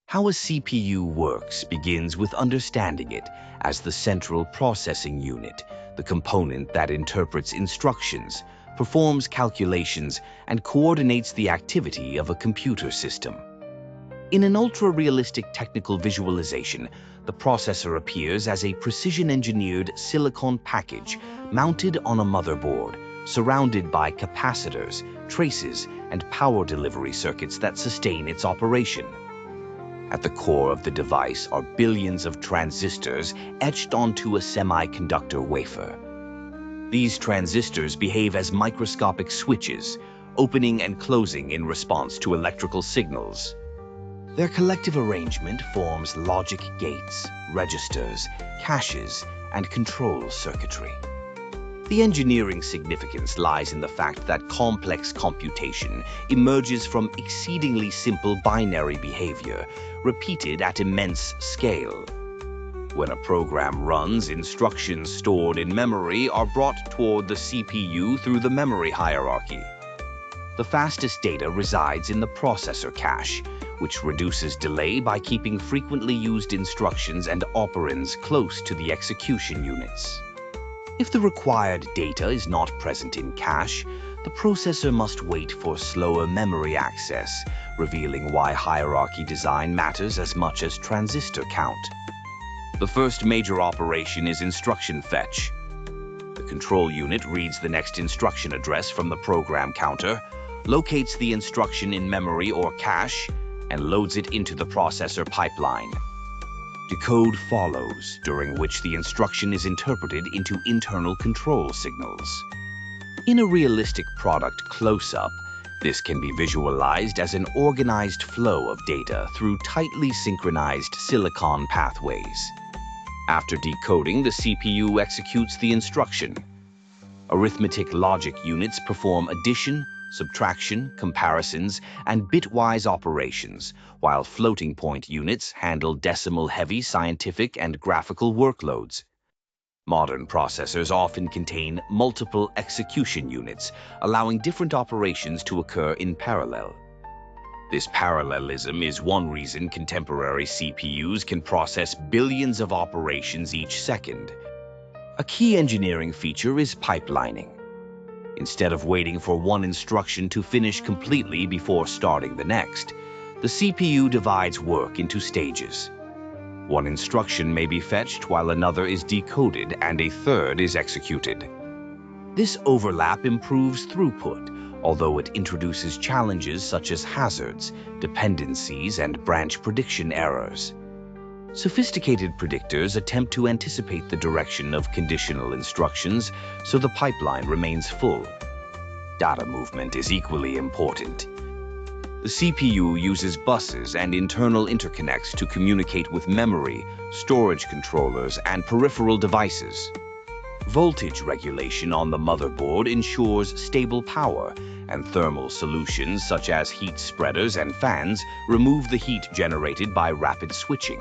How a CPU works begins with understanding it as the central processing unit, the component that interprets instructions, performs calculations, and coordinates the activity of a computer system. In an ultra-realistic technical visualization, the processor appears as a precision-engineered silicon package mounted on a motherboard, surrounded by capacitors, traces, and power delivery circuits that sustain its operation. At the core of the device are billions of transistors etched onto a semiconductor wafer. These transistors behave as microscopic switches, opening and closing in response to electrical signals. Their collective arrangement forms logic gates, registers, caches, and control circuitry. The engineering significance lies in the fact that complex computation emerges from exceedingly simple binary behavior, repeated at immense scale. When a program runs, instructions stored in memory are brought toward the CPU through the memory hierarchy. The fastest data resides in the processor cache, which reduces delay by keeping frequently used instructions and operands close to the execution units. If the required data is not present in cache, the processor must wait for slower memory access, revealing why hierarchy design matters as much as transistor count. The first major operation is instruction fetch. The control unit reads the next instruction address from the program counter, locates the instruction in memory or cache, and loads it into the processor pipeline. Decode follows, during which the instruction is interpreted into internal control signals. In a realistic product close-up, this can be visualized as an organized flow of data through tightly synchronized silicon pathways. After decoding, the CPU executes the instruction. Arithmetic logic units perform addition, subtraction, comparisons, and bitwise operations, while floating point units handle decimal-heavy scientific and graphical workloads. Modern processors often contain multiple execution units, allowing different operations to occur in parallel. This parallelism is one reason contemporary CPUs can process billions of operations each second. A key engineering feature is pipelining. Instead of waiting for one instruction to finish completely before starting the next, the CPU divides work into stages. One instruction may be fetched while another is decoded and a third is executed. This overlap improves throughput, although it introduces challenges such as hazards, dependencies, and branch prediction errors. Sophisticated predictors attempt to anticipate the direction of conditional instructions so the pipeline remains full. Data movement is equally important. The CPU uses buses and internal interconnects to communicate with memory, storage controllers, and peripheral devices. Voltage regulation on the motherboard ensures stable power, and thermal solutions such as heat spreaders and fans remove the heat generated by rapid switching.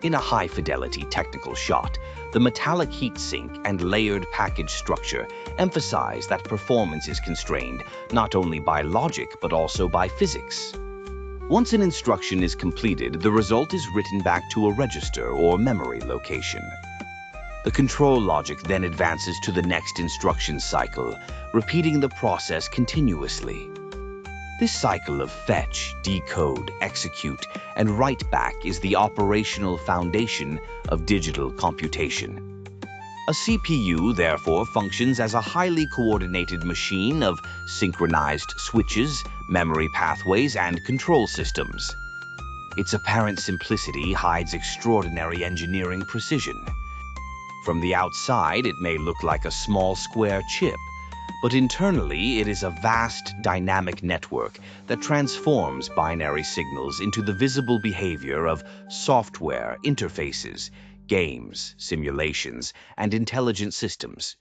In a high-fidelity technical shot, the metallic heatsink and layered package structure emphasize that performance is constrained not only by logic but also by physics. Once an instruction is completed, the result is written back to a register or memory location. The control logic then advances to the next instruction cycle, repeating the process continuously. This cycle of fetch, decode, execute, and write back is the operational foundation of digital computation. A CPU, therefore, functions as a highly coordinated machine of synchronized switches, memory pathways, and control systems. Its apparent simplicity hides extraordinary engineering precision. From the outside, it may look like a small square chip, but internally it is a vast dynamic network that transforms binary signals into the visible behavior of software, interfaces, games, simulations, and intelligent systems.